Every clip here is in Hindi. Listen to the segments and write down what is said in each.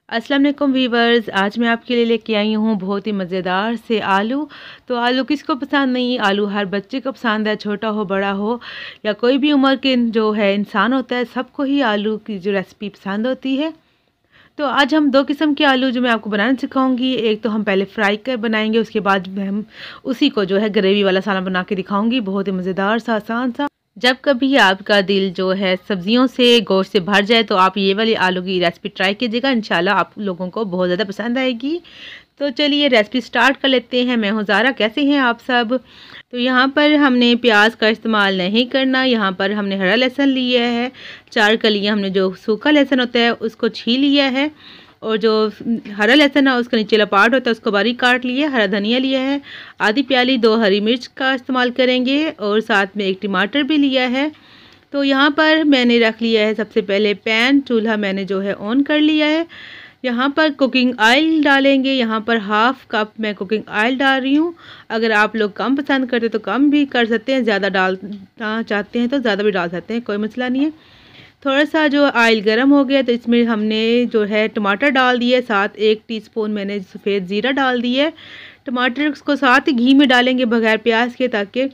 अस्सलाम वालेकुम वीवर्स, आज मैं आपके लिए लेके आई हूँ बहुत ही मज़ेदार से आलू। तो आलू किसको पसंद नहीं, आलू हर बच्चे को पसंद है, छोटा हो बड़ा हो या कोई भी उम्र के जो है इंसान होता है, सबको ही आलू की जो रेसिपी पसंद होती है। तो आज हम दो किस्म के आलू जो मैं आपको बनाना सिखाऊंगी। एक तो हम पहले फ्राई कर बनाएंगे, उसके बाद हम उसी को जो है ग्रेवी वाला सालन बना के दिखाऊंगी, बहुत ही मज़ेदार सा आसान सा। जब कभी आपका दिल जो है सब्जियों से गोश्त से भर जाए तो आप ये वाली आलू की रेसिपी ट्राई कीजिएगा, इंशाल्लाह आप लोगों को बहुत ज़्यादा पसंद आएगी। तो चलिए रेसिपी स्टार्ट कर लेते हैं। मैं हूँ ज़ारा, कैसे हैं आप सब। तो यहाँ पर हमने प्याज का इस्तेमाल नहीं करना। यहाँ पर हमने हरा लहसुन लिया है, 4 कलियाँ हमने जो सूखा लहसुन होता है उसको छील लिया है, और जो हरा लहसुन है उसका नीचे पार्ट होता है उसको बारीक काट लिया। हरा धनिया लिया है, आधी प्याली 2 हरी मिर्च का इस्तेमाल करेंगे, और साथ में 1 टमाटर भी लिया है। तो यहाँ पर मैंने रख लिया है सबसे पहले पैन, चूल्हा मैंने जो है ऑन कर लिया है। यहाँ पर कुकिंग ऑयल डालेंगे, यहाँ पर हाफ़ कप मैं कुकिंग ऑयल डाल रही हूँ। अगर आप लोग कम पसंद करते तो कम भी कर सकते हैं, ज़्यादा डालना चाहते हैं तो ज़्यादा भी डाल सकते हैं, कोई मसला नहीं है। थोड़ा सा जो ऑयल गर्म हो गया तो इसमें हमने जो है टमाटर डाल दिए, साथ 1 टीस्पून मैंने सफ़ेद ज़ीरा डाल दिया। टमाटर को साथ ही घी में डालेंगे बगैर प्याज के, ताकि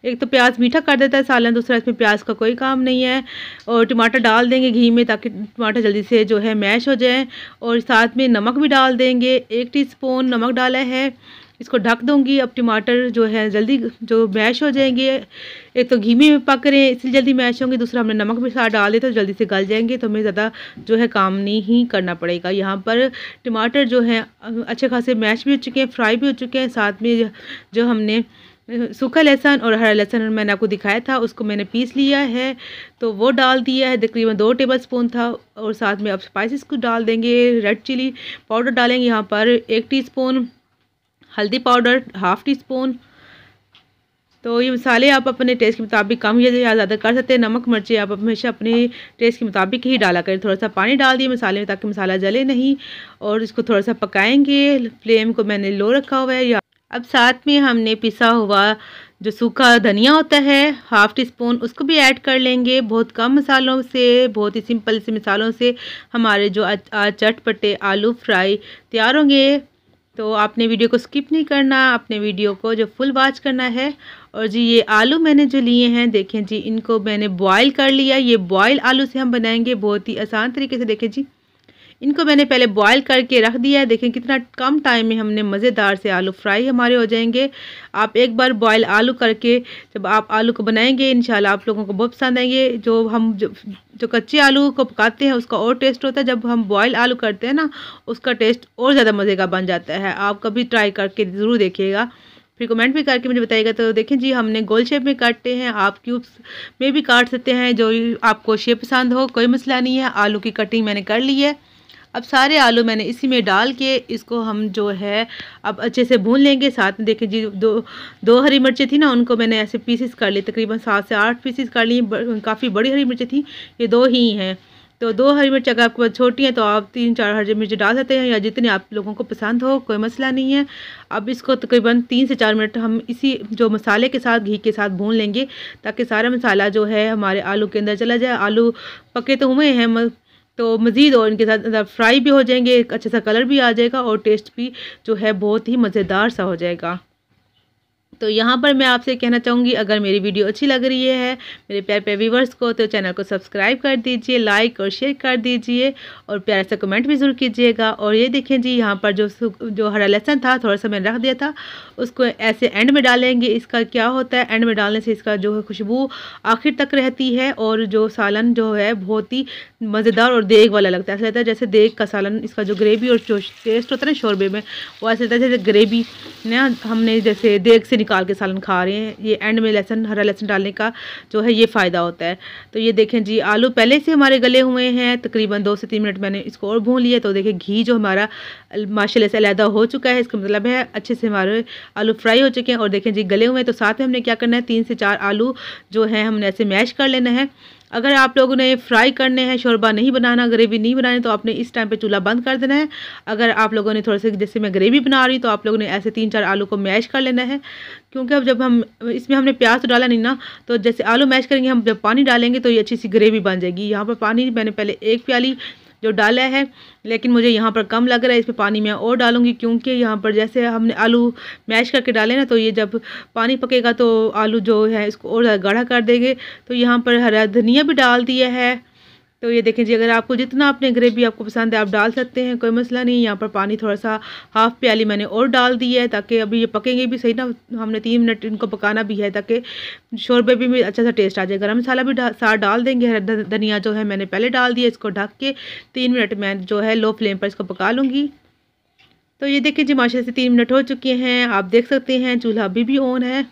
एक तो प्याज मीठा कर देता है सालन, दूसरा इसमें प्याज का कोई काम नहीं है। और टमाटर डाल देंगे घी में ताकि टमाटर जल्दी से जो है मैश हो जाए। और साथ में नमक भी डाल देंगे, 1 टीस्पून नमक डाला है। इसको ढक दूंगी। अब टमाटर जो है जल्दी जो मैश हो जाएंगे, एक तो घी में पक रहे हैं इसलिए जल्दी मैश होंगे, दूसरा हमने नमक भी साथ डाल दिया तो जल्दी से गल जाएंगे, तो हमें ज़्यादा जो है काम नहीं ही करना पड़ेगा। यहाँ पर टमाटर जो है अच्छे खासे मैश भी हो चुके हैं, फ्राई भी हो चुके हैं। साथ में जो हमने सूखा लहसुन और हरा लहसुन मैंने आपको दिखाया था उसको मैंने पीस लिया है, तो वो डाल दिया है, तकरीबन 2 टेबलस्पून था। और साथ में अब स्पाइसेस को डाल देंगे। रेड चिली पाउडर डालेंगे यहाँ पर 1 टीस्पून, हल्दी पाउडर 1/2 टीस्पून। तो ये मसाले आप अपने टेस्ट के मुताबिक कम या ज़्यादा कर सकते हैं। नमक मिर्ची आप हमेशा अपने टेस्ट के मुताबिक ही डाला करें। थोड़ा सा पानी डाल दिए मसाले में ताकि मसाला जले नहीं, और इसको थोड़ा सा पकाएंगे। फ्लेम को मैंने लो रखा हुआ है। अब साथ में हमने पिसा हुआ जो सूखा धनिया होता है 1/2 टीस्पून, उसको भी ऐड कर लेंगे। बहुत कम मसालों से, बहुत ही सिंपल से मसालों से हमारे जो चटपटे आलू फ्राई तैयार होंगे। तो आपने वीडियो को स्किप नहीं करना, आपने वीडियो को जो फुल वॉच करना है। और जी ये आलू मैंने जो लिए हैं, देखें जी इनको मैंने बॉयल कर लिया। ये बॉयल आलू से हम बनाएंगे बहुत ही आसान तरीके से। देखें जी इनको मैंने पहले बॉयल करके रख दिया है। देखें कितना कम टाइम में हमने मज़ेदार से आलू फ्राई हमारे हो जाएंगे। आप एक बार बॉयल आलू करके जब आप आलू को बनाएंगे, इंशाल्लाह आप लोगों को बहुत पसंद आएंगे। जो कच्चे आलू को पकाते हैं उसका और टेस्ट होता है, जब हम बॉयल आलू करते हैं ना उसका टेस्ट और ज़्यादा मज़े का बन जाता है। आप कभी ट्राई करके ज़रूर देखिएगा, फिर कमेंट भी करके मुझे बताइएगा। तो देखें जी हमने गोल शेप में काटते हैं, आप क्यूब्स में भी काट सकते हैं, जो आपको शेप पसंद हो, कोई मसला नहीं है। आलू की कटिंग मैंने कर ली है। अब सारे आलू मैंने इसी में डाल के इसको हम जो है अब अच्छे से भून लेंगे। साथ में देखिए जी दो हरी मिर्चें थी ना, उनको मैंने ऐसे पीसेस कर ली, तकरीबन 7 से 8 पीसेस कर ली। काफ़ी बड़ी हरी मिर्चें थी, ये 2 ही हैं। तो 2 हरी मिर्च अगर आपके पास छोटी हैं तो आप 3-4 हरी मिर्च डाल सकते हैं, या जितने आप लोगों को पसंद हो, कोई मसला नहीं है। अब इसको तकरीबन 3 से 4 मिनट हम इसी जो मसाले के साथ घी के साथ भून लेंगे, ताकि सारा मसाला जो है हमारे आलू के अंदर चला जाए। आलू पके तो हुए हैं तो मज़ीद और इनके साथ फ्राई भी हो जाएंगे, एक अच्छा सा कलर भी आ जाएगा और टेस्ट भी जो है बहुत ही मज़ेदार सा हो जाएगा। तो यहाँ पर मैं आपसे कहना चाहूँगी, अगर मेरी वीडियो अच्छी लग रही है मेरे प्यारे व्यूवर्स को, तो चैनल को सब्सक्राइब कर दीजिए, लाइक और शेयर कर दीजिए, और प्यारा सा कमेंट भी ज़रूर कीजिएगा। और ये देखें जी यहाँ पर जो हरा लहसुन था थोड़ा सा मैंने रख दिया था, उसको ऐसे एंड में डालेंगे। इसका क्या होता है, एंड में डालने से इसका जो है खुशबू आखिर तक रहती है, और जो सालन जो है बहुत ही मज़ेदार और देग वाला लगता है। ऐसा लगता है जैसे देग का सालन, इसका जो ग्रेवी और जो टेस्ट होता है ना शोरबे में, वो ऐसा लगता है जैसे ग्रेवी ना हमने जैसे देग से निकाल के सालन खा रहे हैं। ये एंड में हरा लहसुन डालने का जो है ये फ़ायदा होता है। तो ये देखें जी आलू पहले से हमारे गले हुए हैं, तकरीबन 2 से 3 मिनट मैंने इसको और भून लिया। तो देखिए घी जो हमारा माशाल्लाह से अलहदा हो चुका है, इसका मतलब है अच्छे से हमारे आलू फ्राई हो चुके हैं, और देखें जी गले हुए हैं। तो साथ में हमने क्या करना है, 3 से 4 आलू जो है हमने ऐसे मैश कर लेना है। अगर आप लोगों ने फ्राई करने हैं, शोरबा नहीं बनाना, ग्रेवी नहीं बनानी, तो आपने इस टाइम पे चूल्हा बंद कर देना है। अगर आप लोगों ने थोड़ा सा जैसे मैं ग्रेवी बना रही, तो आप लोगों ने ऐसे 3-4 आलू को मैश कर लेना है, क्योंकि अब जब हम इसमें हमने प्याज तो डाला नहीं ना, तो जैसे आलू मैश करेंगे हम, जब पानी डालेंगे तो ये अच्छी सी ग्रेवी बन जाएगी। यहाँ पर पानी मैंने पहले 1 प्याली जो डाला है, लेकिन मुझे यहाँ पर कम लग रहा है। इस पर पानी मैं और डालूँगी, क्योंकि यहाँ पर जैसे हमने आलू मैश करके डाले ना, तो ये जब पानी पकेगा तो आलू जो है इसको और गाढ़ा कर देंगे। तो यहाँ पर हरा धनिया भी डाल दिया है। तो ये देखें जी, अगर आपको जितना अपने ग्रेवी आपको पसंद है आप डाल सकते हैं, कोई मसला नहीं। यहाँ पर पानी थोड़ा सा हाफ़ प्याली मैंने और डाल दिया है, ताकि अभी ये पकेंगे भी सही ना। हमने 3 मिनट इनको पकाना भी है, ताकि शोरबे भी अच्छा सा टेस्ट आ जाए। गरम मसाला भी साथ डाल देंगे। हरा धनिया जो है मैंने पहले डाल दिया। इसको ढक के 3 मिनट मैं जो है लो फ्लेम पर इसको पका लूँगी। तो ये देखिए जी, माशाल्लाह से 3 मिनट हो चुके हैं। आप देख सकते हैं चूल्हा अभी भी ऑन है।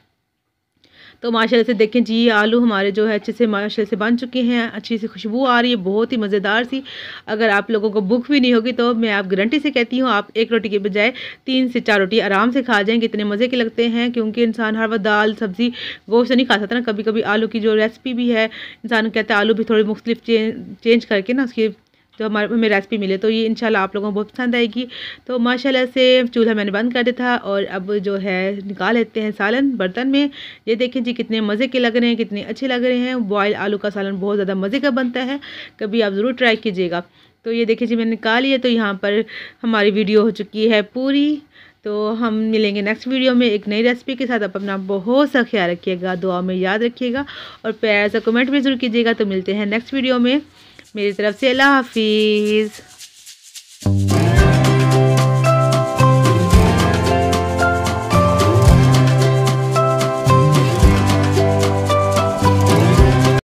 तो माशाल्लाह से देखें जी, आलू हमारे जो है अच्छे से माशाल्लाह से बन चुके हैं। अच्छी सी खुशबू आ रही है, बहुत ही मज़ेदार सी। अगर आप लोगों को भूख भी नहीं होगी तो मैं आप गारंटी से कहती हूँ आप एक रोटी के बजाय 3 से 4 रोटी आराम से खा जाएंगे। इतने मज़े के लगते हैं, क्योंकि इंसान हर वक्त दाल सब्ज़ी गोश्त नहीं खा सकता ना। कभी कभी आलू की जो रेसिपी भी है, इंसान कहता है आलू भी थोड़ी मुख्तलिफ चेंज करके ना उसकी जो हमें रेसिपी मिले, तो ये इंशाल्लाह आप लोगों को बहुत पसंद आएगी। तो माशाल्लाह से चूल्हा मैंने बंद कर दिया था और अब जो है निकाल लेते हैं सालन बर्तन में। ये देखें जी, कितने मज़े के लग रहे हैं, कितने अच्छे लग रहे हैं। बॉयल आलू का सालन बहुत ज़्यादा मज़े का बनता है, कभी आप ज़रूर ट्राई कीजिएगा। तो ये देखिए जी, मैंने निकाल लिया। तो यहाँ पर हमारी वीडियो हो चुकी है पूरी। तो हम मिलेंगे नेक्स्ट वीडियो में एक नई रेसिपी के साथ। आप अपना बहुत सा ख्याल रखिएगा, दुआ में याद रखिएगा और प्यार सा कमेंट भी ज़रूर कीजिएगा। तो मिलते हैं नेक्स्ट वीडियो में। मेरी तरफ से अल्लाह हाफिज़।